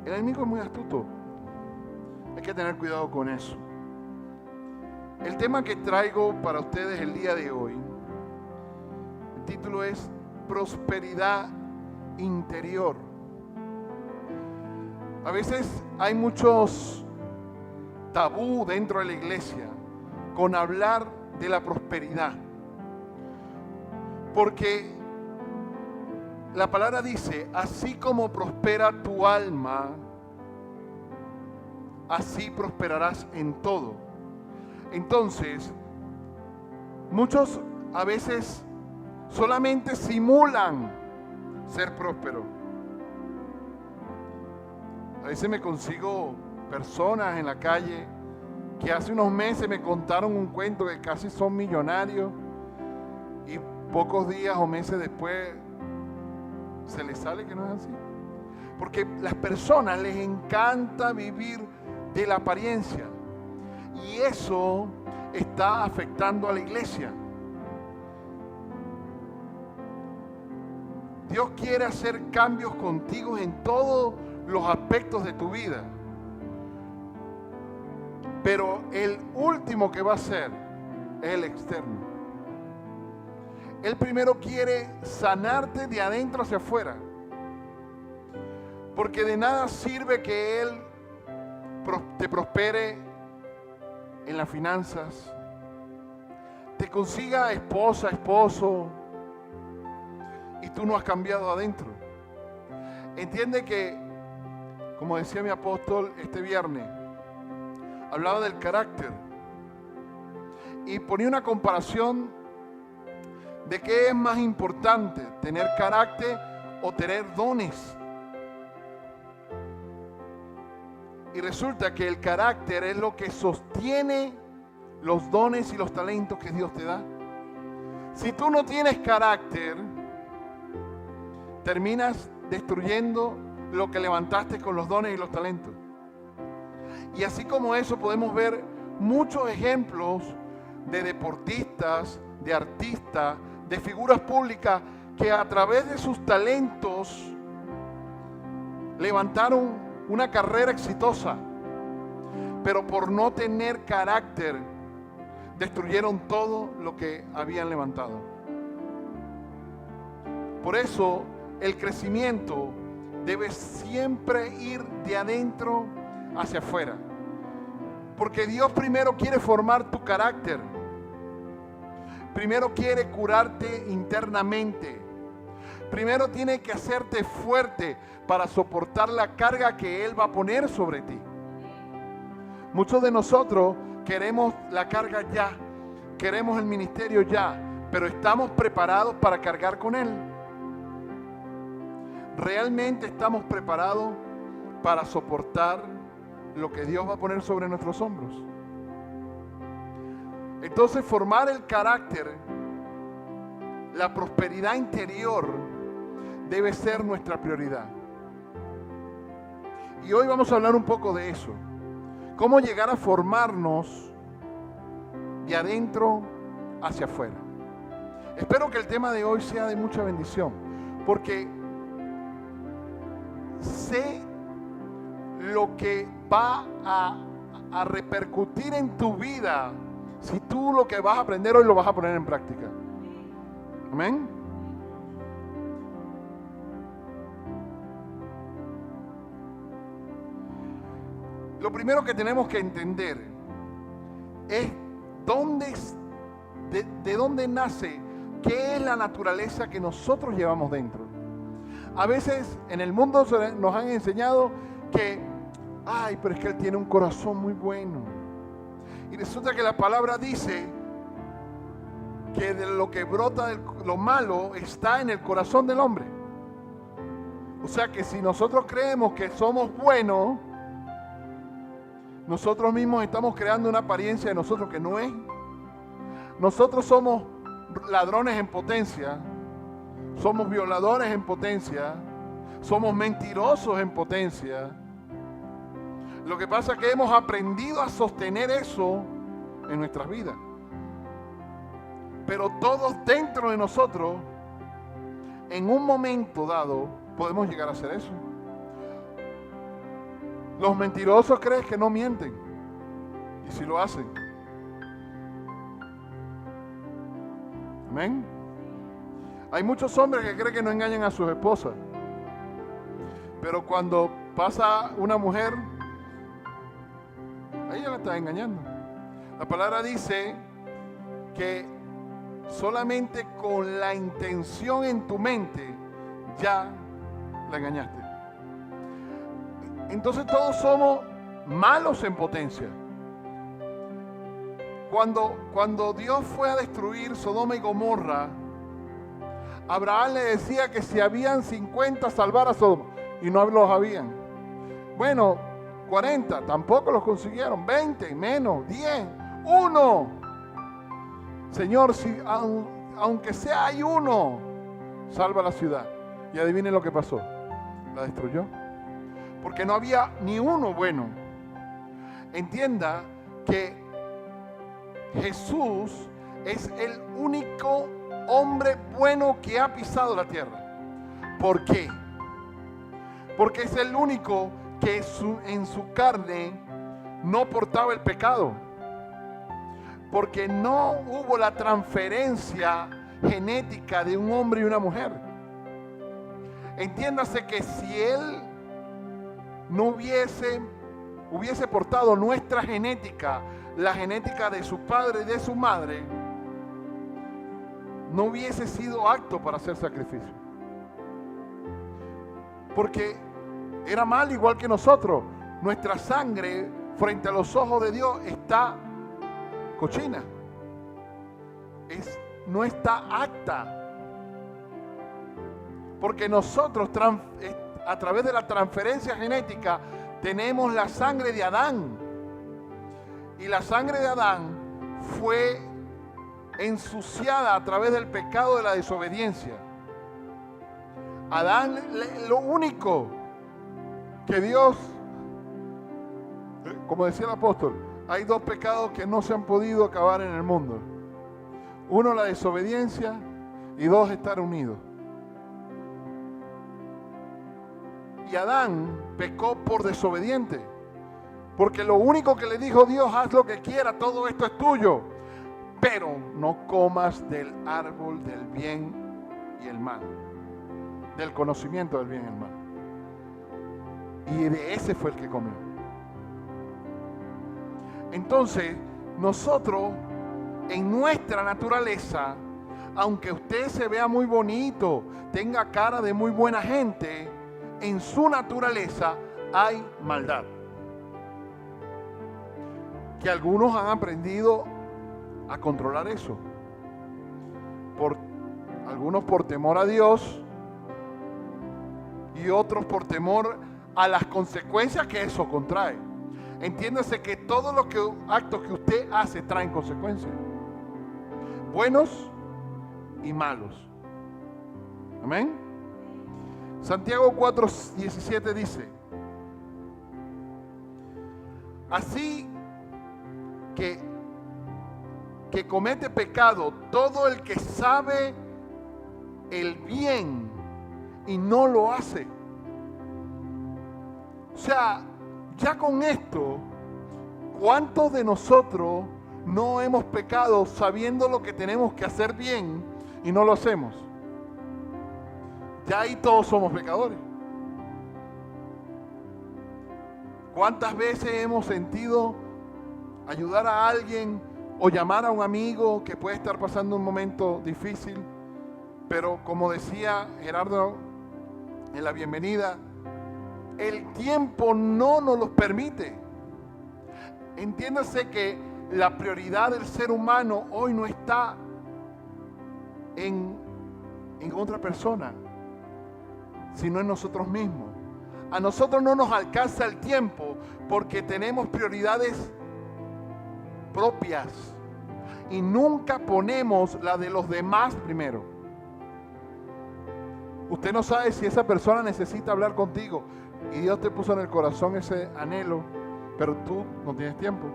El enemigo es muy astuto. Hay que tener cuidado con eso. El tema que traigo para ustedes el día de hoy, el título es prosperidad interior. A veces hay muchos tabú dentro de la iglesia con hablar de la prosperidad. Porque la palabra dice, así como prospera tu alma, así prosperarás en todo. Entonces, muchos a veces solamente simulan ser prósperos. A veces me consigo personas en la calle que hace unos meses me contaron un cuento que casi son millonarios y pocos días o meses después se les sale que no es así. Porque las personas les encanta vivir de la apariencia y eso está afectando a la iglesia. Dios quiere hacer cambios contigo en todos los aspectos de tu vida. Pero el último que va a hacer es el externo. Él primero quiere sanarte de adentro hacia afuera. Porque de nada sirve que Él te prospere en las finanzas, te consiga esposa, esposo, y tú no has cambiado adentro. Entiende que, como decía mi apóstol este viernes, hablaba del carácter y ponía una comparación de qué es más importante, tener carácter o tener dones. Y resulta que el carácter es lo que sostiene los dones y los talentos que Dios te da. Si tú no tienes carácter, terminas destruyendo lo que levantaste con los dones y los talentos. Y así como eso podemos ver muchos ejemplos de deportistas, de artistas, de figuras públicas que a través de sus talentos levantaron una carrera exitosa, pero por no tener carácter destruyeron todo lo que habían levantado. Por eso el crecimiento debe siempre ir de adentro hacia afuera. Porque Dios primero quiere formar tu carácter. Primero quiere curarte internamente. Primero tiene que hacerte fuerte para soportar la carga que Él va a poner sobre ti. Muchos de nosotros queremos la carga ya, queremos el ministerio ya, pero ¿estamos preparados para cargar con Él? ¿Realmente estamos preparados para soportar lo que Dios va a poner sobre nuestros hombros? Entonces, formar el carácter, la prosperidad interior, debe ser nuestra prioridad. Y hoy vamos a hablar un poco de eso. Cómo llegar a formarnos de adentro hacia afuera. Espero que el tema de hoy sea de mucha bendición, porque sé lo que va a repercutir en tu vida si tú lo que vas a aprender hoy lo vas a poner en práctica. Amén. Lo primero que tenemos que entender es de dónde nace, qué es la naturaleza que nosotros llevamos dentro. A veces en el mundo nos han enseñado que, pero es que él tiene un corazón muy bueno. Y resulta que la palabra dice que de lo que brota de lo malo está en el corazón del hombre. O sea que si nosotros creemos que somos buenos, nosotros mismos estamos creando una apariencia de nosotros que no es. Nosotros somos ladrones en potencia, somos violadores en potencia, somos mentirosos en potencia. Lo que pasa es que hemos aprendido a sostener eso en nuestras vidas. Pero todos dentro de nosotros, en un momento dado, podemos llegar a hacer eso. Los mentirosos creen que no mienten. Y si lo hacen. Amén. Hay muchos hombres que creen que no engañan a sus esposas. Pero cuando pasa una mujer, a ella la está engañando. La palabra dice que solamente con la intención en tu mente ya la engañaste. Entonces todos somos malos en potencia. Cuando Dios fue a destruir Sodoma y Gomorra, Abraham le decía que si habían 50 salvar a Sodoma, y no los habían. Bueno, 40, tampoco los consiguieron. 20, menos, 10, 1. Señor, si aunque sea hay uno, salva la ciudad. Y adivinen lo que pasó. La destruyó. Porque no había ni uno bueno. Entienda que Jesús es el único hombre bueno que ha pisado la tierra. ¿Por qué? Porque es el único que en su carne no portaba el pecado. Porque no hubo la transferencia genética de un hombre y una mujer. Entiéndase que si él no hubiese portado nuestra genética, la genética de su padre y de su madre, no hubiese sido apto para hacer sacrificio. Porque era mal igual que nosotros. Nuestra sangre frente a los ojos de Dios está cochina. No está apta. Porque nosotros a través de la transferencia genética tenemos la sangre de Adán. Y la sangre de Adán fue ensuciada a través del pecado de la desobediencia. Adán, lo único que Dios, como decía el apóstol, hay dos pecados que no se han podido acabar en el mundo. Uno, la desobediencia, y dos, estar unidos. Y Adán pecó por desobediente, porque lo único que le dijo Dios: haz lo que quieras, todo esto es tuyo, pero no comas del árbol del bien y el mal, del conocimiento del bien y el mal. Y de ese fue el que comió. Entonces, nosotros, en nuestra naturaleza, aunque usted se vea muy bonito, tenga cara de muy buena gente, en su naturaleza hay maldad. Que algunos han aprendido a controlar eso. Algunos por temor a Dios y otros por temor a las consecuencias que eso contrae. Entiéndase que todos los actos que usted hace traen consecuencias. Buenos y malos. Amén. Santiago 4:17 dice: así que comete pecado todo el que sabe el bien y no lo hace. O sea, ya con esto, ¿cuántos de nosotros no hemos pecado sabiendo lo que tenemos que hacer bien y no lo hacemos? Ya ahí todos somos pecadores. ¿Cuántas veces hemos sentido ayudar a alguien o llamar a un amigo que puede estar pasando un momento difícil? Pero como decía Gerardo en la bienvenida, el tiempo no nos lo permite. Entiéndase que la prioridad del ser humano hoy no está en otra persona, sino en nosotros mismos. A nosotros no nos alcanza el tiempo porque tenemos prioridades propias y nunca ponemos la de los demás primero. Usted no sabe si esa persona necesita hablar contigo y Dios te puso en el corazón ese anhelo, pero tú no tienes tiempo.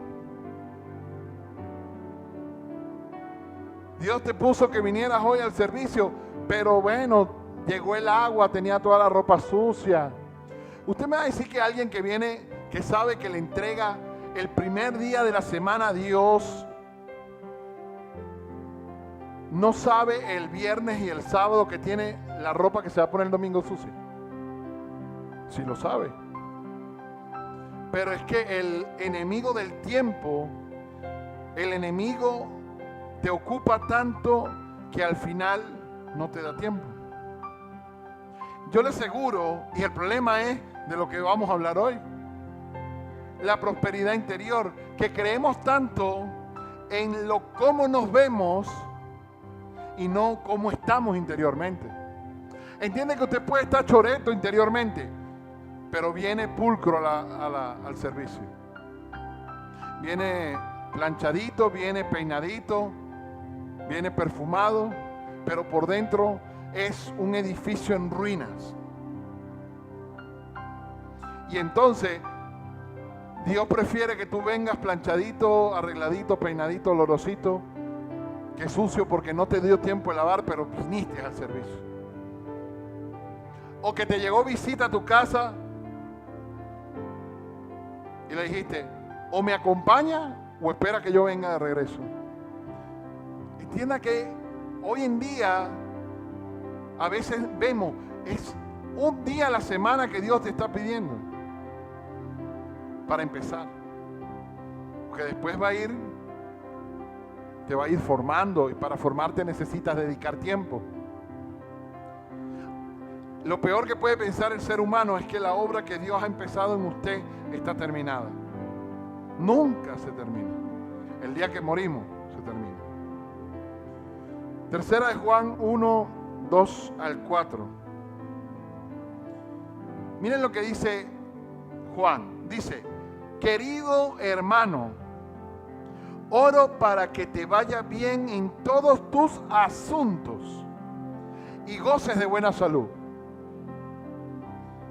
Dios te puso que vinieras hoy al servicio, pero bueno, llegó el agua, tenía toda la ropa sucia. Usted me va a decir que alguien que que sabe que le entrega el primer día de la semana a Dios, no sabe el viernes y el sábado que tiene la ropa que se va a poner el domingo sucia. Sí lo sabe. Pero es que el enemigo del tiempo, el enemigo te ocupa tanto que al final no te da tiempo. Yo le aseguro, y el problema es de lo que vamos a hablar hoy, la prosperidad interior, que creemos tanto en lo cómo nos vemos y no cómo estamos interiormente. Entiende que usted puede estar choreto interiormente, pero viene pulcro al servicio. Viene planchadito, viene peinadito, viene perfumado, pero por dentro es un edificio en ruinas. Y entonces Dios prefiere que tú vengas planchadito, arregladito, peinadito, olorosito, que sucio porque no te dio tiempo de lavar, pero viniste al servicio. O que te llegó visita a tu casa y le dijiste, o me acompaña o espera que yo venga de regreso. Entienda que hoy en día a veces vemos, es un día a la semana que Dios te está pidiendo para empezar. Porque después te va a ir formando, y para formarte necesitas dedicar tiempo. Lo peor que puede pensar el ser humano es que la obra que Dios ha empezado en usted está terminada. Nunca se termina. El día que morimos se termina. Tercera de Juan 1, 2 al 4. Miren lo que dice Juan. Dice, querido hermano, oro para que te vaya bien en todos tus asuntos y goces de buena salud.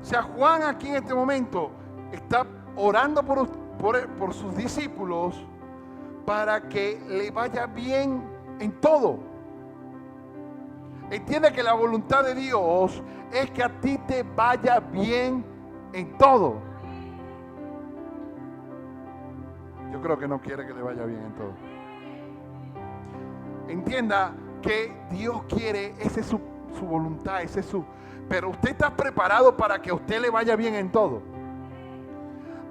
O sea, Juan aquí en este momento está orando por sus discípulos para que le vaya bien en todo. Entiende que la voluntad de Dios es que a ti te vaya bien en todo. Yo creo que no quiere que le vaya bien en todo. Entienda que Dios quiere, esa es su voluntad, ese es su... Pero usted está preparado para que a usted le vaya bien en todo.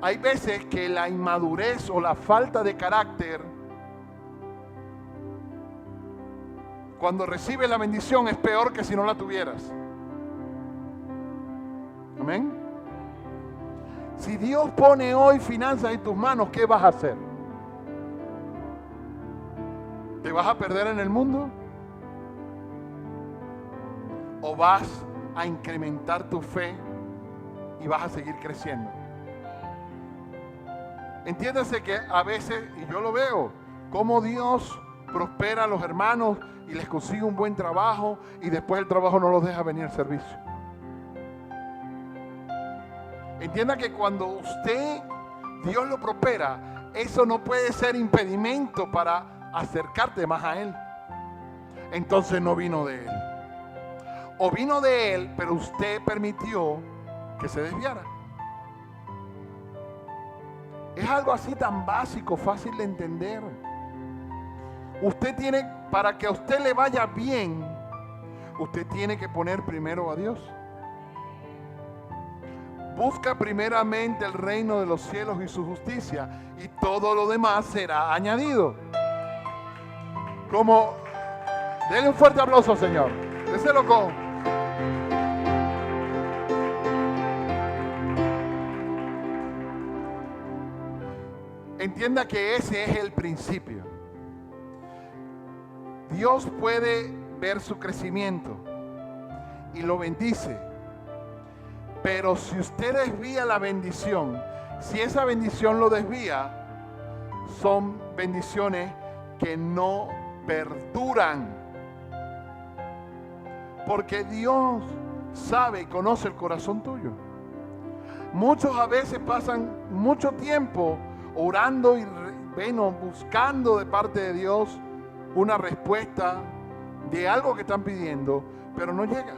Hay veces que la inmadurez o la falta de carácter, cuando recibe la bendición, es peor que si no la tuvieras. Amén. Si Dios pone hoy finanzas en tus manos, ¿qué vas a hacer? ¿Te vas a perder en el mundo? ¿O vas a incrementar tu fe y vas a seguir creciendo? Entiéndase que a veces, y yo lo veo, cómo Dios prospera a los hermanos y les consigue un buen trabajo y después el trabajo no los deja venir al servicio. Entienda que cuando Dios lo prospera, eso no puede ser impedimento para acercarte más a Él. Entonces no vino de Él. O vino de Él, pero usted permitió que se desviara. Es algo así tan básico, fácil de entender. Usted tiene, para que a usted le vaya bien, usted tiene que poner primero a Dios. Busca primeramente el reino de los cielos y su justicia, y todo lo demás será añadido. Denle un fuerte aplauso al Señor. Déselo con. Entienda que ese es el principio. Dios puede ver su crecimiento y lo bendice. Pero si usted desvía la bendición, si esa bendición lo desvía, son bendiciones que no perduran. Porque Dios sabe y conoce el corazón tuyo. Muchos a veces pasan mucho tiempo orando y buscando de parte de Dios una respuesta de algo que están pidiendo, pero no llega.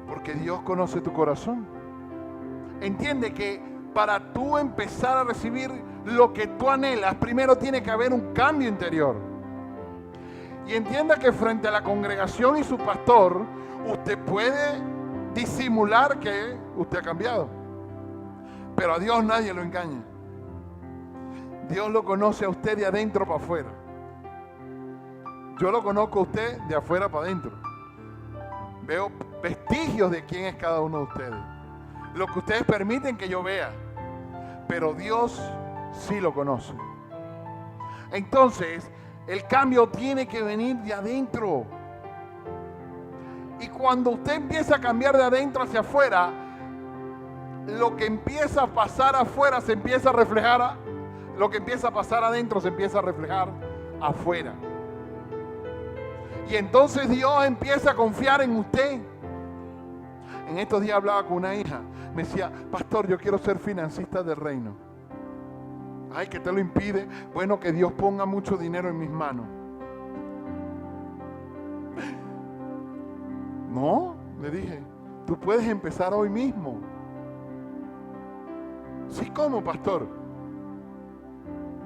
Porque Dios conoce tu corazón. Entiende que para tú empezar a recibir lo que tú anhelas, primero tiene que haber un cambio interior. Y entienda que frente a la congregación y su pastor, usted puede disimular que usted ha cambiado. Pero a Dios nadie lo engaña. Dios lo conoce a usted de adentro para afuera. Yo lo conozco a usted de afuera para adentro. Veo vestigios de quién es cada uno de ustedes. Lo que ustedes permiten que yo vea. Pero Dios sí lo conoce. Entonces, el cambio tiene que venir de adentro. Y cuando usted empieza a cambiar de adentro hacia afuera, lo que empieza a pasar afuera se empieza a reflejar. Lo que empieza a pasar adentro se empieza a reflejar afuera. Y entonces Dios empieza a confiar en usted. En estos días hablaba con una hija. Me decía, pastor, yo quiero ser financista del reino. Ay, ¿qué te lo impide? Bueno, que Dios ponga mucho dinero en mis manos. No, le dije, tú puedes empezar hoy mismo. Sí, ¿cómo, pastor?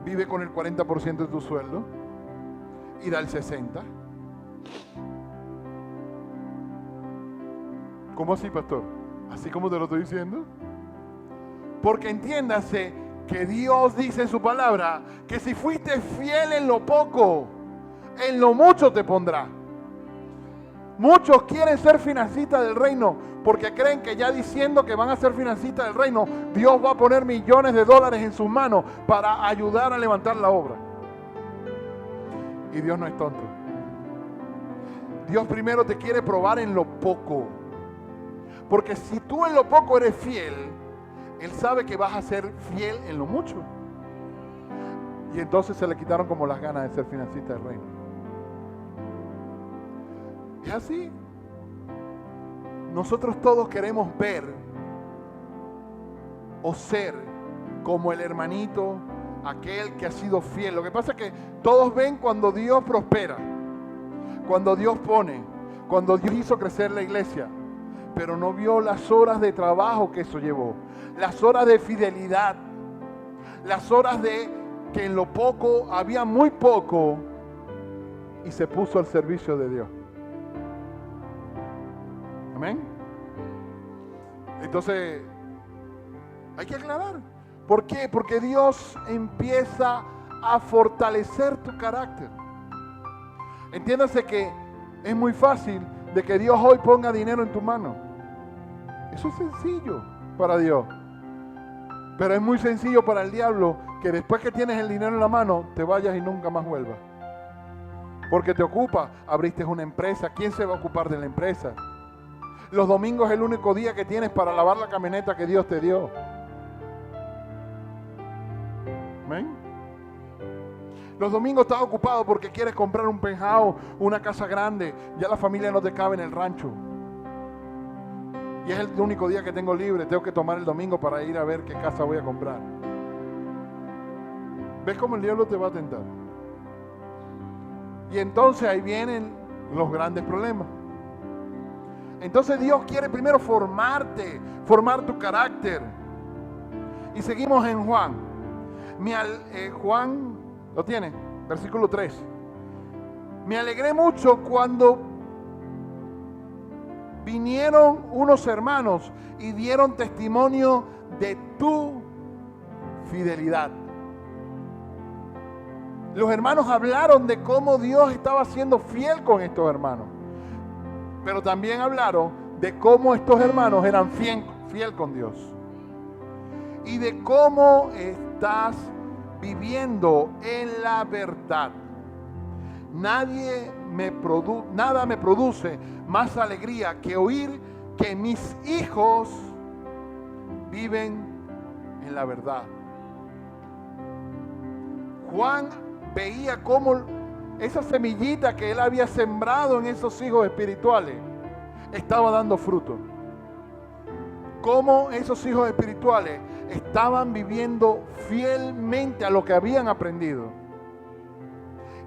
Vive con el 40% de tu sueldo y da el 60%. ¿Cómo así, pastor? ¿Así como te lo estoy diciendo? Porque entiéndase que Dios dice en su palabra que si fuiste fiel en lo poco, en lo mucho te pondrá. Muchos quieren ser financistas del reino porque creen que ya diciendo que van a ser financistas del reino, Dios va a poner millones de dólares en sus manos para ayudar a levantar la obra. Y Dios no es tonto. Dios primero te quiere probar en lo poco. Porque si tú en lo poco eres fiel, Él sabe que vas a ser fiel en lo mucho. Y entonces se le quitaron como las ganas de ser financista del reino. Es así. Nosotros todos queremos ver o ser como el hermanito, aquel que ha sido fiel. Lo que pasa es que todos ven cuando Dios prospera, cuando Dios pone, cuando Dios hizo crecer la iglesia, pero no vio las horas de trabajo que eso llevó, las horas de fidelidad, las horas de que en lo poco había muy poco y se puso al servicio de Dios. Amén. Entonces, hay que aclarar. ¿Por qué? Porque Dios empieza a fortalecer tu carácter. Entiéndase que es muy fácil de que Dios hoy ponga dinero en tu mano. Eso es sencillo para Dios. Pero es muy sencillo para el diablo que después que tienes el dinero en la mano, te vayas y nunca más vuelvas. Porque te ocupa, abriste una empresa. ¿Quién se va a ocupar de la empresa? Los domingos es el único día que tienes para lavar la camioneta que Dios te dio. ¿Amén? Los domingos estás ocupado porque quieres comprar un penthouse, una casa grande. Ya la familia no te cabe en el rancho. Y es el único día que tengo libre. Tengo que tomar el domingo para ir a ver qué casa voy a comprar. ¿Ves cómo el diablo te va a tentar? Y entonces ahí vienen los grandes problemas. Entonces Dios quiere primero formarte, formar tu carácter. Y seguimos en Juan. Juan, ¿lo tiene? Versículo 3. Me alegré mucho cuando vinieron unos hermanos y dieron testimonio de tu fidelidad. Los hermanos hablaron de cómo Dios estaba siendo fiel con estos hermanos. Pero también hablaron de cómo estos hermanos eran fiel con Dios. Y de cómo estás viviendo en la verdad. Nada me produce más alegría que oír que mis hijos viven en la verdad. Juan veía cómo esa semillita que él había sembrado en esos hijos espirituales estaba dando fruto. Cómo esos hijos espirituales estaban viviendo fielmente a lo que habían aprendido.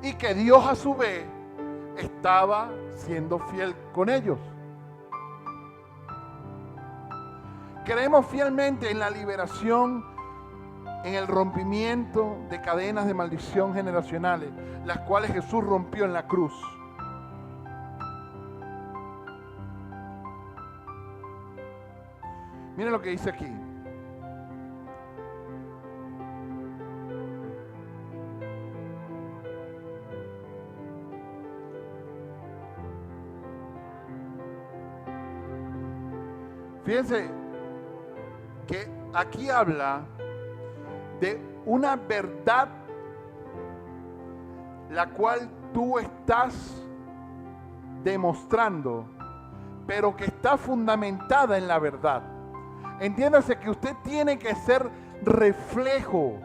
Y que Dios a su vez estaba siendo fiel con ellos. Creemos fielmente en la liberación, en el rompimiento de cadenas de maldición generacionales, las cuales Jesús rompió en la cruz. Miren lo que dice aquí. Fíjense que aquí habla de una verdad la cual tú estás demostrando, pero que está fundamentada en la verdad. Entiéndase que usted tiene que ser reflejo.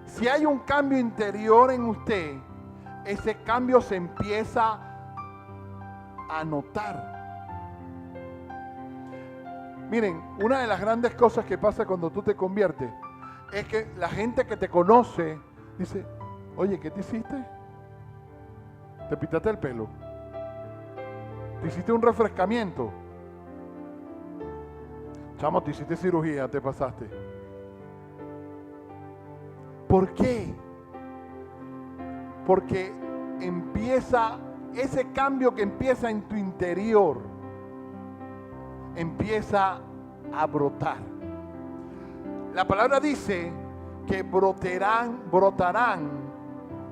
Si hay un cambio interior en usted, ese cambio se empieza a notar. Miren, una de las grandes cosas que pasa cuando tú te conviertes es que la gente que te conoce dice, oye, ¿qué te hiciste? ¿Te pintaste el pelo? ¿Te hiciste un refrescamiento? Chamo, te hiciste cirugía, te pasaste. ¿Por qué? Porque empieza, ese cambio que empieza en tu interior, empieza a brotar. La palabra dice que brotarán,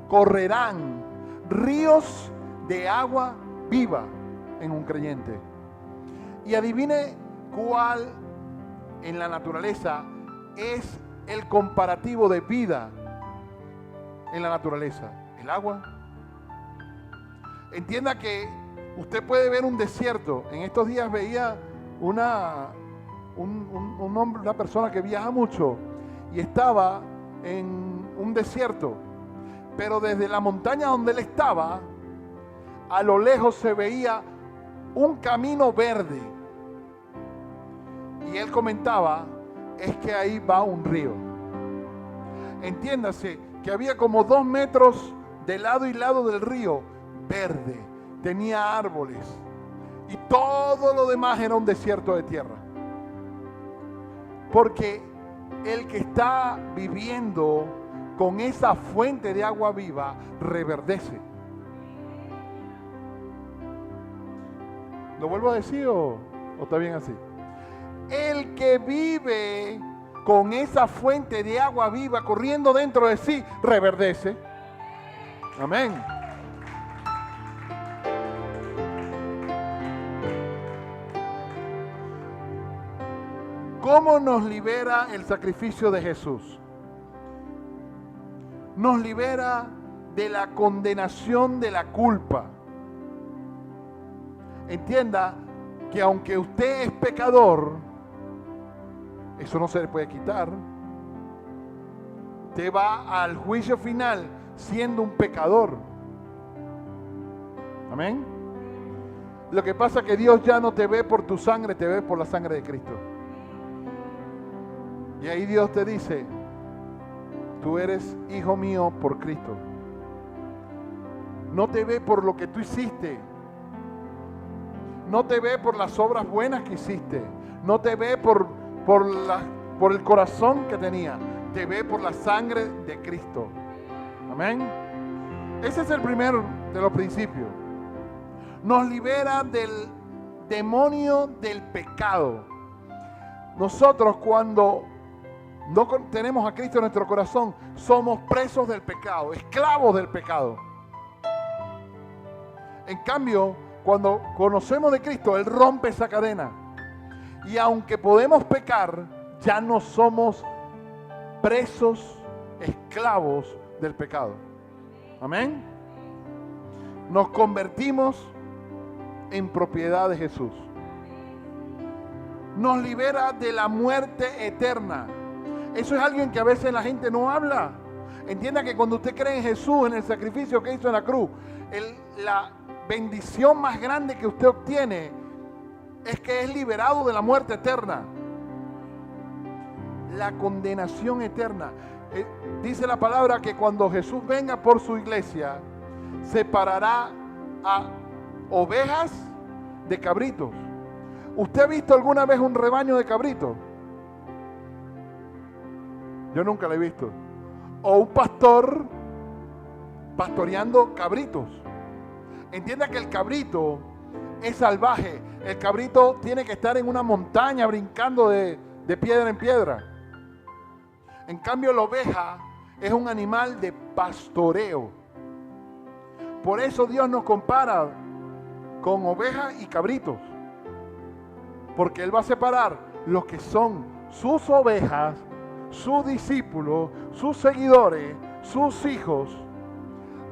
correrán ríos de agua viva en un creyente. Y adivine cuál en la naturaleza es el comparativo de vida en la naturaleza. El agua. Entienda que usted puede ver un desierto. En estos días veía un hombre, una persona que viaja mucho y estaba en un desierto, pero desde la montaña donde él estaba, a lo lejos se veía un camino verde. Y él comentaba, es que ahí va un río. Entiéndase que había como 2 metros de lado y lado del río, verde, tenía árboles. Y todo lo demás era un desierto de tierra. Porque el que está viviendo con esa fuente de agua viva reverdece. ¿Lo vuelvo a decir o está bien así? El que vive con esa fuente de agua viva corriendo dentro de sí reverdece. Amén. ¿Cómo nos libera el sacrificio de Jesús? Nos libera de la condenación de la culpa. Entienda que aunque usted es pecador, eso no se le puede quitar. Usted va al juicio final siendo un pecador. Amén. Lo que pasa es que Dios ya no te ve por tu sangre, te ve por la sangre de Cristo. Y ahí Dios te dice, tú eres hijo mío por Cristo. No te ve por lo que tú hiciste. No te ve por las obras buenas que hiciste. No te ve por el corazón que tenía. Te ve por la sangre de Cristo. Amén. Ese es el primero de los principios. Nos libera del demonio del pecado. Nosotros cuando no tenemos a Cristo en nuestro corazón, somos presos del pecado, esclavos del pecado. En cambio, cuando conocemos de Cristo, Él rompe esa cadena. Y aunque podemos pecar, ya no somos presos, esclavos del pecado. Amén. Nos convertimos en propiedad de Jesús. Nos libera de la muerte eterna. Eso es algo en que a veces la gente no habla. Entienda que cuando usted cree en Jesús, en el sacrificio que hizo en la cruz, la bendición más grande que usted obtiene es que es liberado de la muerte eterna. La condenación eterna. Dice la palabra que cuando Jesús venga por su iglesia, separará a ovejas de cabritos. ¿Usted ha visto alguna vez un rebaño de cabritos? Yo nunca lo he visto. O un pastor pastoreando cabritos. Entienda que el cabrito es salvaje. El cabrito tiene que estar en una montaña brincando de piedra en piedra. En cambio, la oveja es un animal de pastoreo. Por eso Dios nos compara con ovejas y cabritos. Porque Él va a separar los que son sus ovejas, sus discípulos, sus seguidores, sus hijos,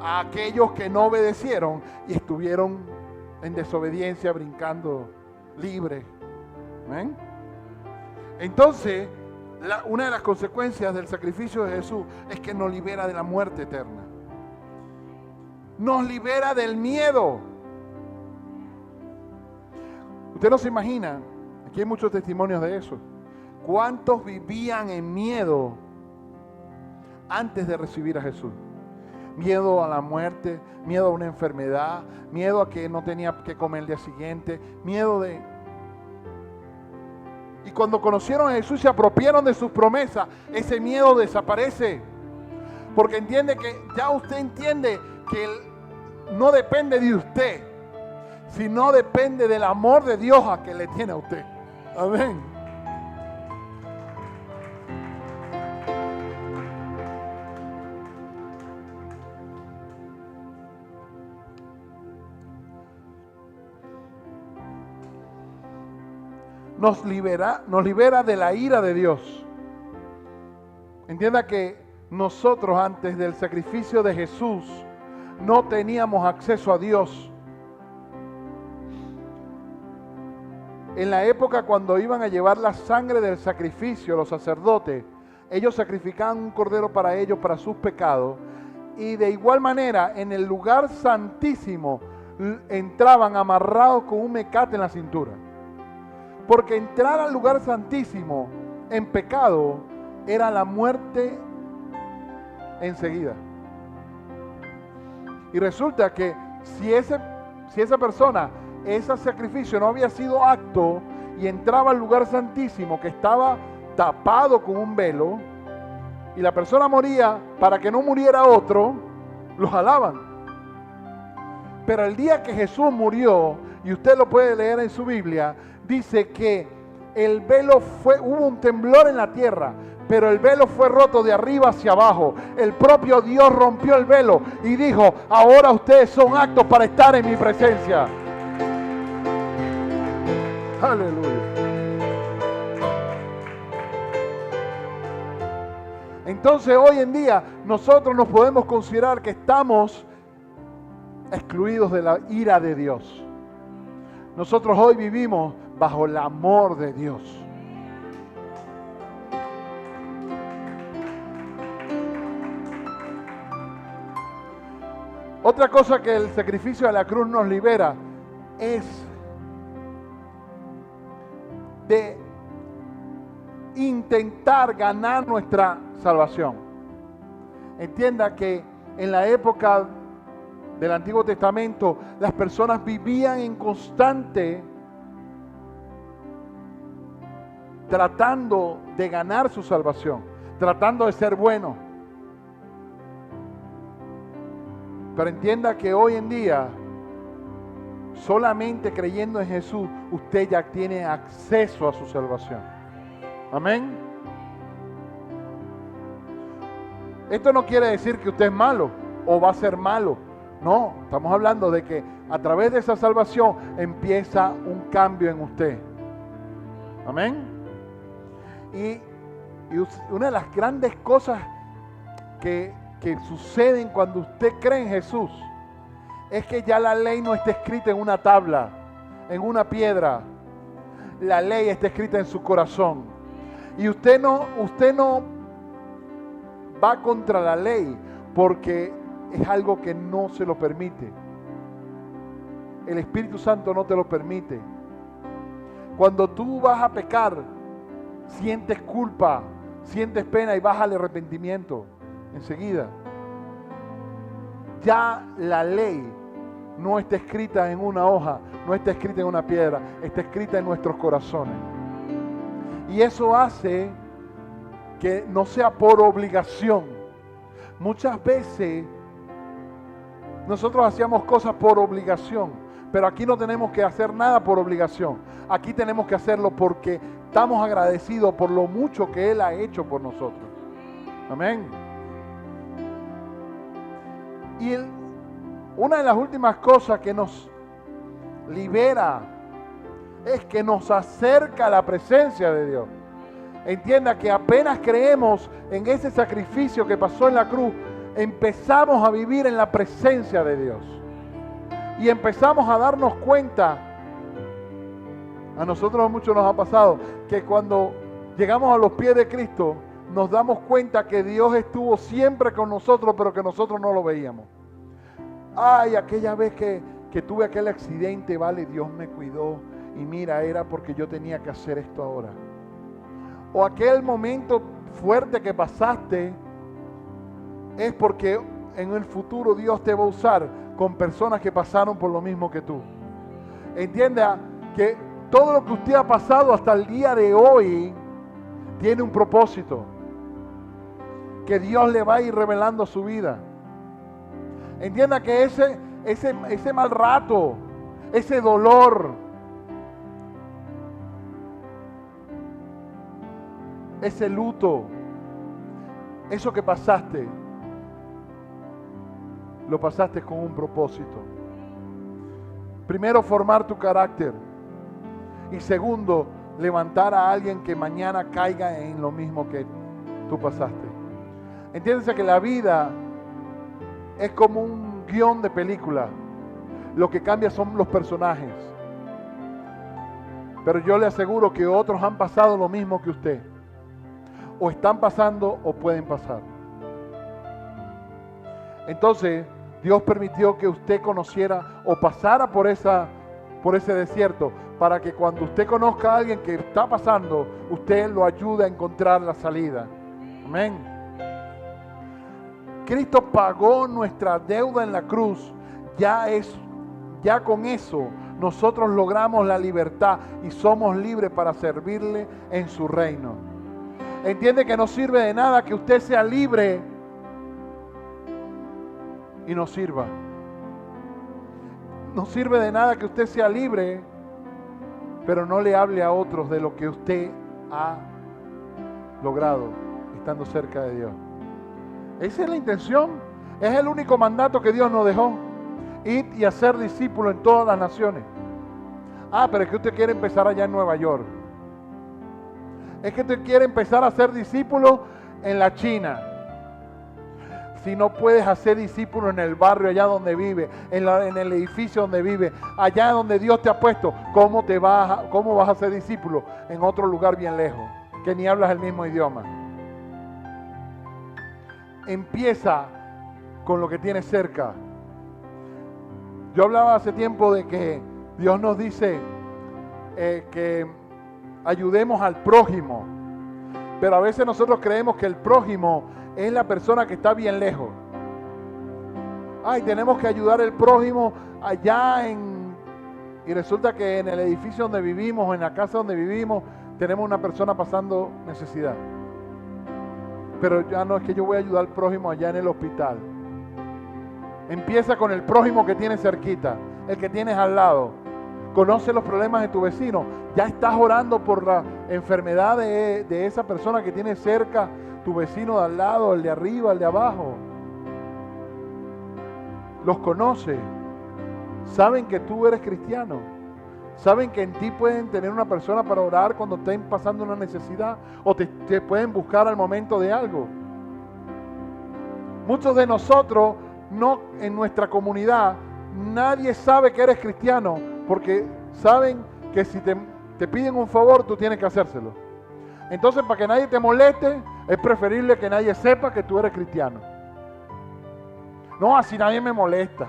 a aquellos que no obedecieron y estuvieron en desobediencia, brincando libre. ¿Ven? Entonces, una de las consecuencias del sacrificio de Jesús es que nos libera de la muerte eterna. Nos libera del miedo. Usted no se imagina, aquí hay muchos testimonios de eso. ¿Cuántos vivían en miedo antes de recibir a Jesús? Miedo a la muerte, miedo a una enfermedad, miedo a que no tenía que comer el día siguiente, miedo de... Y cuando conocieron a Jesús y se apropiaron de sus promesas, ese miedo desaparece. Porque entiende que, ya usted entiende que no depende de usted, sino depende del amor de Dios a que le tiene a usted. Amén. Nos libera de la ira de Dios. Entienda que nosotros antes del sacrificio de Jesús no teníamos acceso a Dios. En la época cuando iban a llevar la sangre del sacrificio, los sacerdotes, ellos sacrificaban un cordero para ellos, para sus pecados. Y de igual manera, en el lugar santísimo, entraban amarrados con un mecate en la cintura. Porque entrar al lugar santísimo en pecado era la muerte enseguida. Y resulta que si esa persona, ese sacrificio no había sido acto y entraba al lugar santísimo que estaba tapado con un velo y la persona moría, para que no muriera otro, lo jalaban. Pero el día que Jesús murió, y usted lo puede leer en su Biblia, dice que el velo hubo un temblor en la tierra, pero el velo fue roto de arriba hacia abajo. El propio Dios rompió el velo y dijo: ahora ustedes son aptos para estar en mi presencia. Aleluya. Entonces hoy en día nosotros nos podemos considerar que estamos excluidos de la ira de Dios. Nosotros hoy vivimos bajo el amor de Dios. Otra cosa que el sacrificio de la cruz nos libera es de intentar ganar nuestra salvación. Entienda que en la época del Antiguo Testamento las personas vivían en constante tratando de ganar su salvación, tratando de ser bueno. Pero entienda que hoy en día, solamente creyendo en Jesús, usted ya tiene acceso a su salvación. Amén. Esto no quiere decir que usted es malo o va a ser malo. No, estamos hablando de que a través de esa salvación empieza un cambio en usted. Amén. Y una de las grandes cosas que suceden cuando usted cree en Jesús es que ya la ley no está escrita en una tabla, en una piedra. La ley está escrita en su corazón. Y usted no va contra la ley porque es algo que no se lo permite. El Espíritu Santo no te lo permite. Cuando tú vas a pecar, sientes culpa, sientes pena y vas al arrepentimiento enseguida. Ya la ley no está escrita en una hoja, no está escrita en una piedra, está escrita en nuestros corazones. Y eso hace que no sea por obligación. Muchas veces nosotros hacíamos cosas por obligación, pero aquí no tenemos que hacer nada por obligación. Aquí tenemos que hacerlo porque estamos agradecidos por lo mucho que Él ha hecho por nosotros. Amén. Y una de las últimas cosas que nos libera es que nos acerca a la presencia de Dios. Entienda que apenas creemos en ese sacrificio que pasó en la cruz, empezamos a vivir en la presencia de Dios. Y empezamos a darnos cuenta, a nosotros mucho nos ha pasado, que cuando llegamos a los pies de Cristo, nos damos cuenta que Dios estuvo siempre con nosotros, pero que nosotros no lo veíamos. Ay, aquella vez que tuve aquel accidente, vale, Dios me cuidó. Y mira, era porque yo tenía que hacer esto ahora. O aquel momento fuerte que pasaste, es porque en el futuro Dios te va a usar con personas que pasaron por lo mismo que tú. Entienda que todo lo que usted ha pasado hasta el día de hoy tiene un propósito, que Dios le va a ir revelando a su vida. Entienda que ese mal rato, ese dolor, ese luto, eso que pasaste, lo pasaste con un propósito. Primero, formar tu carácter. Y segundo, levantar a alguien que mañana caiga en lo mismo que tú pasaste. Entiéndase que la vida es como un guión de película. Lo que cambia son los personajes. Pero yo le aseguro que otros han pasado lo mismo que usted. O están pasando o pueden pasar. Entonces, Dios permitió que usted conociera o pasara por ese desierto, para que cuando usted conozca a alguien que está pasando, usted lo ayude a encontrar la salida. Amén. Cristo pagó nuestra deuda en la cruz. Ya con eso nosotros logramos la libertad y somos libres para servirle en su reino. Entiende que no sirve de nada que usted sea libre y no sirva. No sirve de nada que usted sea libre, pero no le hable a otros de lo que usted ha logrado estando cerca de Dios. Esa es la intención. Es el único mandato que Dios nos dejó. Ir y hacer discípulos en todas las naciones. Pero es que usted quiere empezar allá en Nueva York. Es que usted quiere empezar a hacer discípulos en la China. Si no puedes hacer discípulos en el barrio allá donde vive, en el edificio donde vive, allá donde Dios te ha puesto, ¿cómo vas a hacer discípulo en otro lugar bien lejos, que ni hablas el mismo idioma? Empieza con lo que tienes cerca. Yo hablaba hace tiempo de que Dios nos dice que ayudemos al prójimo, pero a veces nosotros creemos que el prójimo es la persona que está bien lejos. Tenemos que ayudar al prójimo allá y resulta que en el edificio donde vivimos, en la casa donde vivimos, tenemos una persona pasando necesidad. Pero ya no es que yo voy a ayudar al prójimo allá en el hospital. Empieza con el prójimo que tienes cerquita, el que tienes al lado. Conoce los problemas de tu vecino. Ya estás orando por la enfermedad de esa persona que tienes cerca, tu vecino de al lado, el de arriba, el de abajo. Los conoce. Saben que tú eres cristiano. Saben que en ti pueden tener una persona para orar cuando estén pasando una necesidad, o te pueden buscar al momento de algo. Muchos de nosotros, no en nuestra comunidad, nadie sabe que eres cristiano, porque saben que si te piden un favor, tú tienes que hacérselo. Entonces, para que nadie te moleste, es preferible que nadie sepa que tú eres cristiano. No, así nadie me molesta.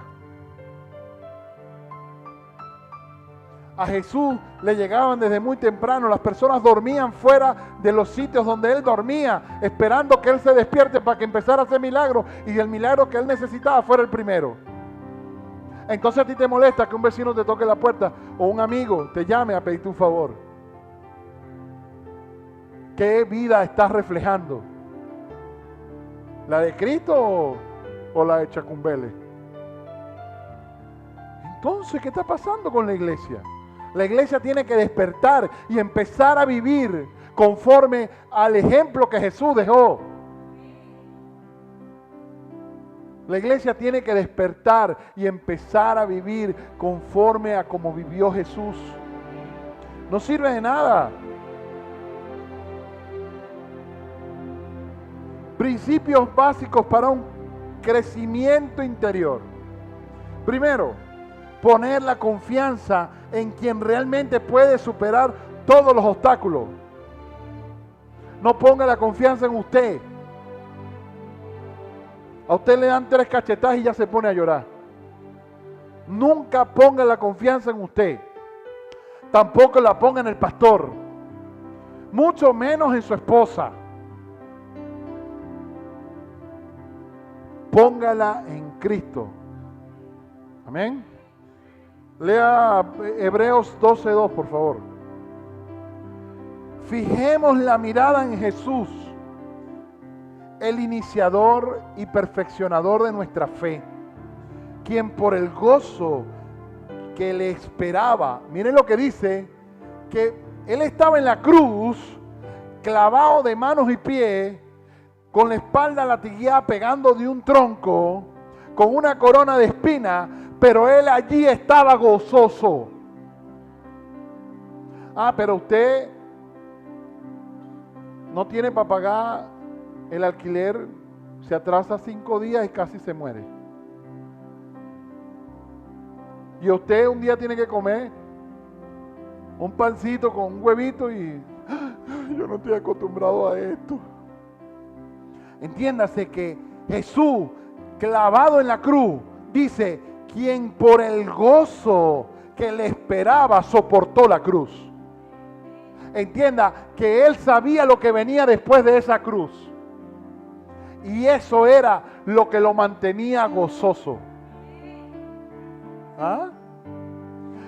A Jesús le llegaban desde muy temprano. Las personas dormían fuera de los sitios donde Él dormía, esperando que Él se despierte para que empezara a hacer milagros, y el milagro que Él necesitaba fuera el primero. Entonces a ti te molesta que un vecino te toque la puerta o un amigo te llame a pedirte un favor. ¿Qué vida estás reflejando? ¿La de Cristo o la de Chacumbele? Entonces, ¿qué está pasando con la iglesia? La iglesia tiene que despertar y empezar a vivir conforme al ejemplo que Jesús dejó. La iglesia tiene que despertar y empezar a vivir conforme a como vivió Jesús. No sirve de nada. Principios básicos para un crecimiento interior. Primero, poner la confianza en quien realmente puede superar todos los obstáculos. No ponga la confianza en usted. A usted le dan 3 cachetadas y ya se pone a llorar. Nunca ponga la confianza en usted. Tampoco la ponga en el pastor. Mucho menos en su esposa. Póngala en Cristo. Amén. Lea Hebreos 12:2, por favor. Fijemos la mirada en Jesús, el iniciador y perfeccionador de nuestra fe, quien por el gozo que le esperaba, miren lo que dice, que Él estaba en la cruz, clavado de manos y pies, con la espalda latigueada pegando de un tronco, con una corona de espinas, pero Él allí estaba gozoso. Pero usted no tiene para pagar el alquiler, se atrasa 5 días y casi se muere. Y usted un día tiene que comer un pancito con un huevito y yo no estoy acostumbrado a esto. Entiéndase que Jesús, clavado en la cruz, dice, quien por el gozo que le esperaba soportó la cruz. Entienda que Él sabía lo que venía después de esa cruz. Y eso era lo que lo mantenía gozoso.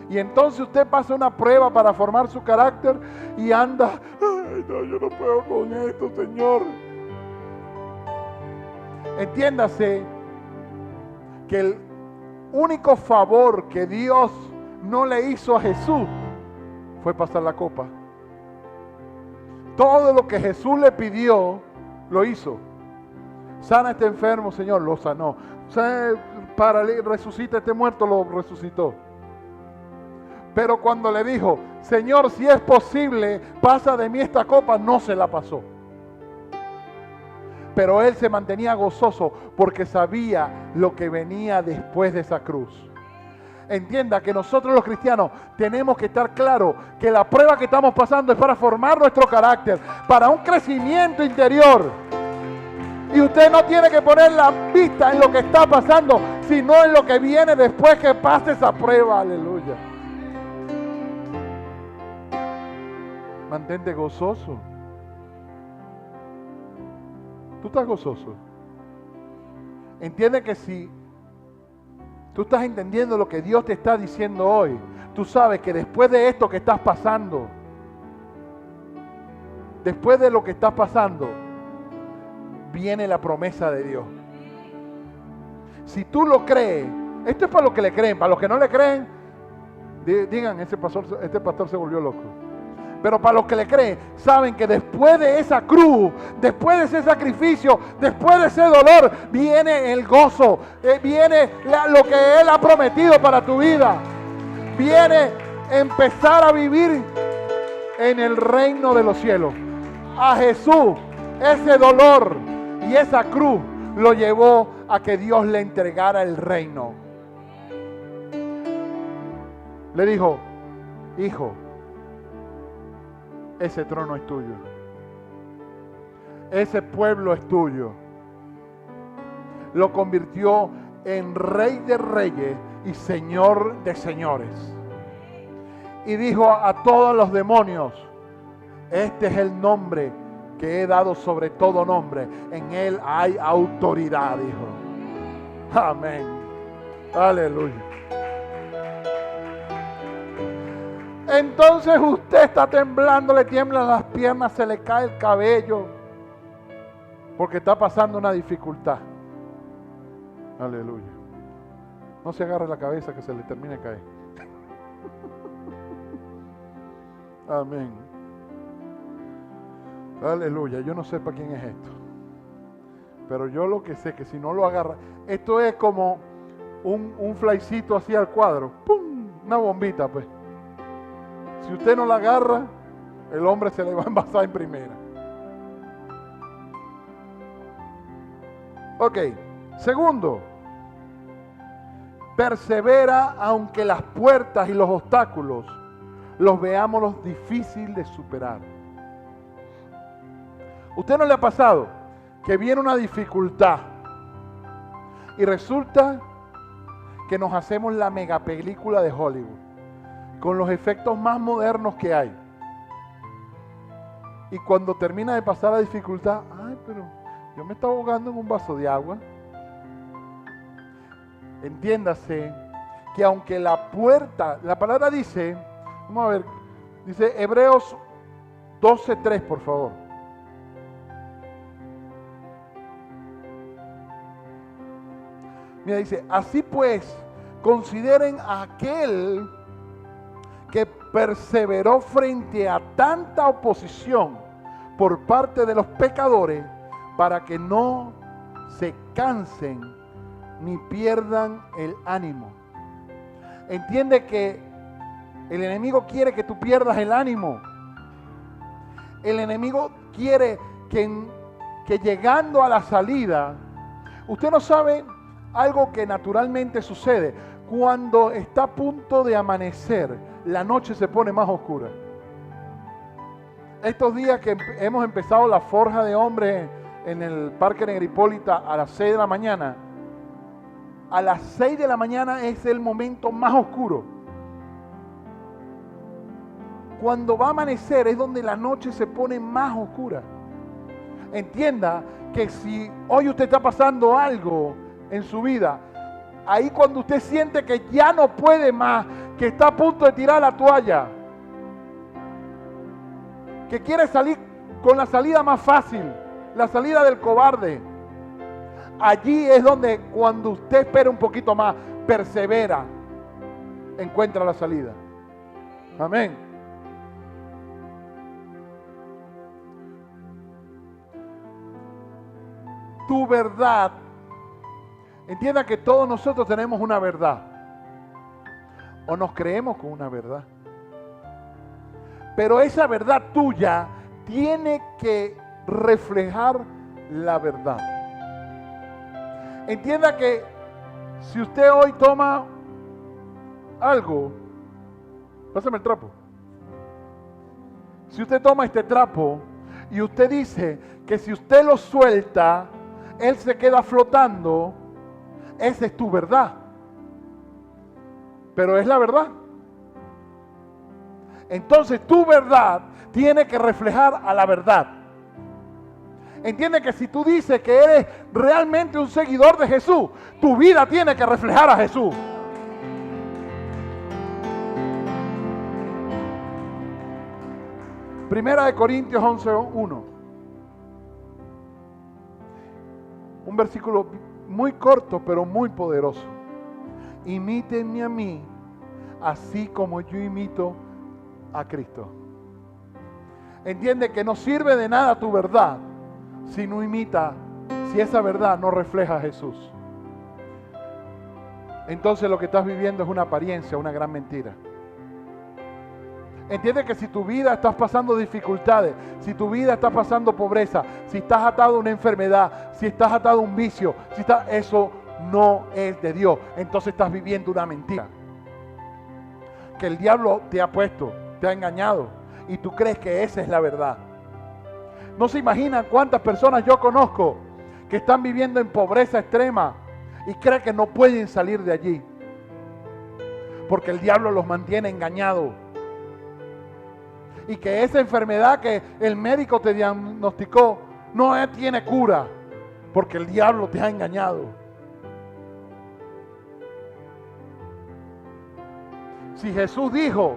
Y entonces usted pasa una prueba para formar su carácter y anda, ay, no, yo no puedo con esto, Señor. Entiéndase que el único favor que Dios no le hizo a Jesús fue pasar la copa. Todo lo que Jesús le pidió, lo hizo. Sana a este enfermo, Señor, lo sanó. Resucita a este muerto, lo resucitó. Pero cuando le dijo, Señor, si es posible, pasa de mí esta copa, no se la pasó. Pero Él se mantenía gozoso porque sabía lo que venía después de esa cruz. Entienda que nosotros los cristianos tenemos que estar claros que la prueba que estamos pasando es para formar nuestro carácter, para un crecimiento interior. Y usted no tiene que poner la vista en lo que está pasando, sino en lo que viene después que pase esa prueba. Aleluya. Mantente gozoso. ¿Tú estás gozoso? Entiende que si tú estás entendiendo lo que Dios te está diciendo hoy, tú sabes que después de esto que estás pasando, después de lo que estás pasando, viene la promesa de Dios. Si tú lo crees, esto es para los que le creen, para los que no le creen, digan, este pastor se volvió loco. Pero para los que le creen, saben que después de esa cruz, después de ese sacrificio, después de ese dolor, viene el gozo, viene lo que Él ha prometido para tu vida. Viene empezar a vivir en el reino de los cielos. A Jesús, ese dolor y esa cruz lo llevó a que Dios le entregara el reino. Le dijo, hijo, ese trono es tuyo. Ese pueblo es tuyo. Lo convirtió en rey de reyes y señor de señores. Y dijo a todos los demonios, este es el nombre que he dado sobre todo nombre. En él hay autoridad, dijo. Amén. Aleluya. Entonces usted está temblando, le tiemblan las piernas, se le cae el cabello, porque está pasando una dificultad. Aleluya. No se agarre la cabeza que se le termine de caer. Amén. Aleluya. Yo no sé para quién es esto, pero yo lo que sé que si no lo agarra, esto es como un flycito así al cuadro, ¡pum! Una bombita, pues. Si usted no la agarra, el hombre se le va a envasar en primera. Ok, segundo, persevera aunque las puertas y los obstáculos los veamos los difíciles de superar. ¿Usted no le ha pasado que viene una dificultad y resulta que nos hacemos la mega película de Hollywood con los efectos más modernos que hay? Y cuando termina de pasar la dificultad, ay, pero yo me estaba ahogando en un vaso de agua. Entiéndase que aunque la puerta, la palabra dice, vamos a ver, dice Hebreos 12:3, por favor. Mira, dice, así pues, consideren a aquel que perseveró frente a tanta oposición por parte de los pecadores, para que no se cansen ni pierdan el ánimo. Entiende que el enemigo quiere que tú pierdas el ánimo. El enemigo quiere que llegando a la salida, usted no sabe algo que naturalmente sucede. Cuando está a punto de amanecer, la noche se pone más oscura. Estos días que hemos empezado la forja de hombres en el Parque Negripólita a las 6 de la mañana, a las 6 de la mañana es el momento más oscuro. Cuando va a amanecer es donde la noche se pone más oscura. Entienda que si hoy usted está pasando algo en su vida, ahí cuando usted siente que ya no puede más, que está a punto de tirar la toalla, que quiere salir con la salida más fácil, la salida del cobarde, allí es donde cuando usted espera un poquito más, persevera, encuentra la salida. Amén. Tu verdad, entienda que todos nosotros tenemos una verdad, o nos creemos con una verdad, pero esa verdad tuya tiene que reflejar la verdad. Entienda que si usted hoy toma algo, pásame el trapo. Si usted toma este trapo y usted dice que si usted lo suelta, él se queda flotando, esa es tu verdad. Pero es la verdad. Entonces tu verdad tiene que reflejar a la verdad. Entiende que si tú dices que eres realmente un seguidor de Jesús, tu vida tiene que reflejar a Jesús. Primera de Corintios 11:1. Un versículo muy corto pero muy poderoso. Imítenme a mí, así como yo imito a Cristo. Entiende que no sirve de nada tu verdad si no imita, si esa verdad no refleja a Jesús. Entonces lo que estás viviendo es una apariencia, una gran mentira. Entiende que si tu vida estás pasando dificultades, si tu vida está pasando pobreza, si estás atado a una enfermedad, si estás atado a un vicio, eso no es de Dios. Entonces estás viviendo una mentira que el diablo te ha puesto, te ha engañado y tú crees que esa es la verdad. No se imaginan cuántas personas yo conozco que están viviendo en pobreza extrema y creen que no pueden salir de allí porque el diablo los mantiene engañados. Y que esa enfermedad que el médico te diagnosticó no tiene cura, porque el diablo te ha engañado. Si Jesús dijo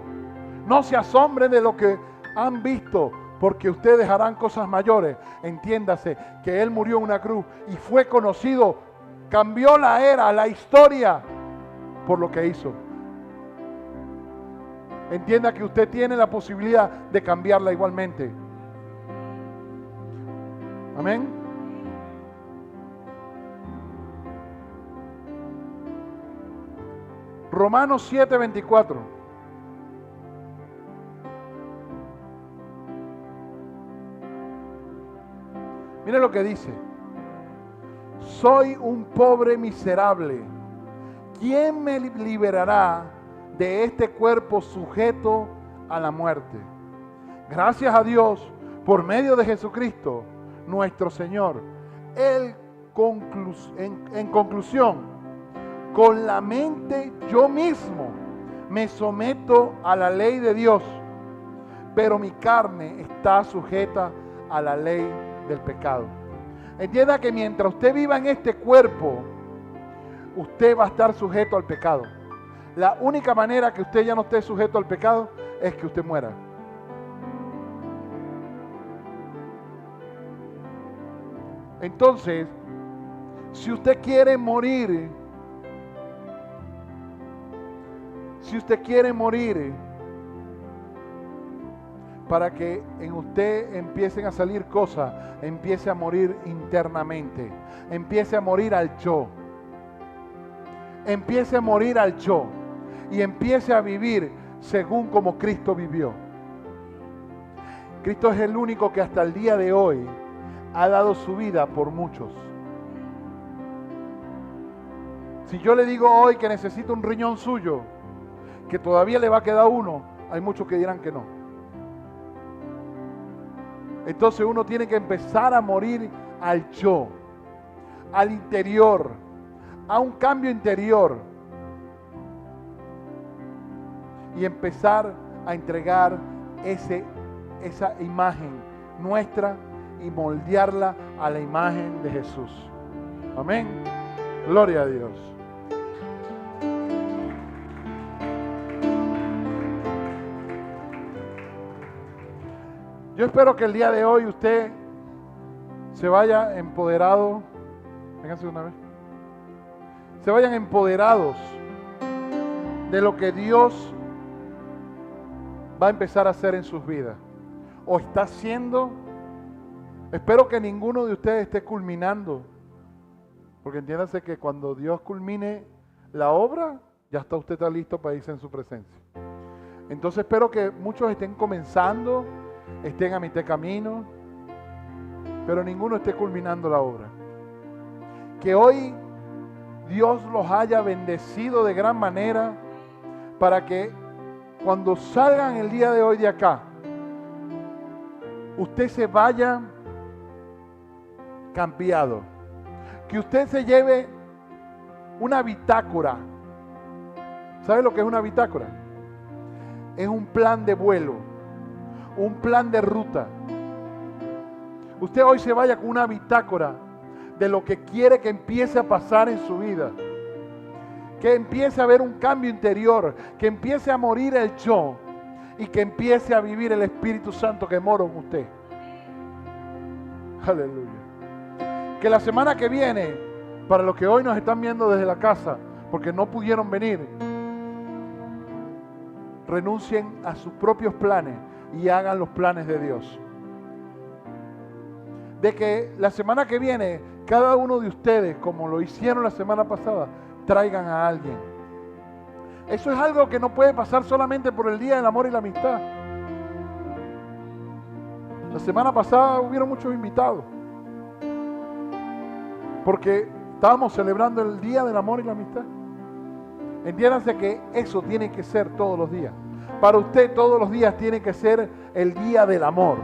No se asombren de lo que han visto, porque ustedes harán cosas mayores. Entiéndase que Él murió en una cruz y fue conocido, cambió la era, la historia, por lo que hizo. Entienda que usted tiene la posibilidad de cambiarla igualmente. Amén. Romanos 7:24. Mire lo que dice. Soy un pobre miserable. ¿Quién me liberará de este cuerpo sujeto a la muerte? Gracias a Dios, por medio de Jesucristo, nuestro Señor. En conclusión, con la mente yo mismo me someto a la ley de Dios, pero mi carne está sujeta a la ley del pecado. Entienda que mientras usted viva en este cuerpo, usted va a estar sujeto al pecado. La única manera que usted ya no esté sujeto al pecado es que usted muera. Entonces, si usted quiere morir, para que en usted empiecen a salir cosas, empiece a morir internamente, empiece a morir al yo, empiece a morir al yo y empiece a vivir según como Cristo vivió. Cristo es el único que hasta el día de hoy ha dado su vida por muchos. Si yo le digo hoy que necesito un riñón suyo, que todavía le va a quedar uno, hay muchos que dirán que no. Entonces uno tiene que empezar a morir al yo, al interior, a un cambio interior y empezar a entregar esa imagen nuestra y moldearla a la imagen de Jesús. Amén. Gloria a Dios. Yo espero que el día de hoy usted se vaya empoderado. Vénganse una vez. Se vayan empoderados de lo que Dios va a empezar a hacer en sus vidas. O está haciendo. Espero que ninguno de ustedes esté culminando. Porque entiéndase que cuando Dios culmine la obra, ya está usted listo para irse en su presencia. Entonces espero que muchos estén comenzando, estén a mitad de camino, pero ninguno esté culminando la obra. Que hoy Dios los haya bendecido de gran manera para que cuando salgan el día de hoy de acá, usted se vaya cambiado. Que usted se lleve una bitácora. ¿Sabe lo que es una bitácora? Es un plan de vuelo, un plan de ruta. Usted hoy se vaya con una bitácora de lo que quiere que empiece a pasar en su vida. Que empiece a haber un cambio interior, que empiece a morir el yo y que empiece a vivir el Espíritu Santo que mora en usted. Aleluya. Que la semana que viene, para los que hoy nos están viendo desde la casa, porque no pudieron venir, renuncien a sus propios planes y hagan los planes de Dios. De que la semana que viene, cada uno de ustedes, como lo hicieron la semana pasada, traigan a alguien. Eso es algo que no puede pasar solamente por el Día del Amor y la Amistad. La semana pasada hubieron muchos invitados, porque estábamos celebrando el Día del Amor y la Amistad. Entiéndanse que eso tiene que ser todos los días. Para usted todos los días tiene que ser el Día del Amor.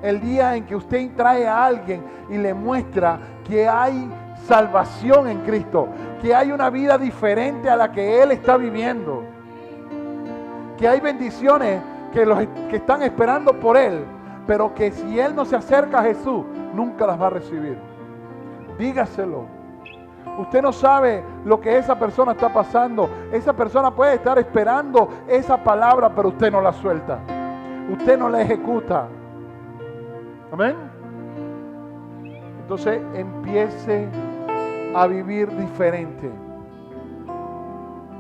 El día en que usted trae a alguien y le muestra que hay salvación en Cristo, que hay una vida diferente a la que Él está viviendo, que hay bendiciones que están esperando por Él, pero que si Él no se acerca a Jesús, nunca las va a recibir. Dígaselo. Usted no sabe lo que esa persona está pasando. Esa persona puede estar esperando esa palabra, pero usted no la suelta. Usted no la ejecuta. Amén. Entonces empiece a vivir diferente.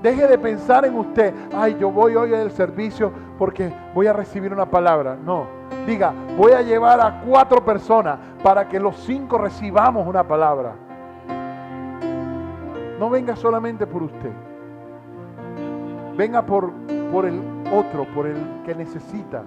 Deje de pensar en usted. Ay, yo voy hoy al servicio porque voy a recibir una palabra. No. Diga, voy a llevar a 4 personas para que los 5 recibamos una palabra. No venga solamente por usted. Venga por el otro, por el que necesita.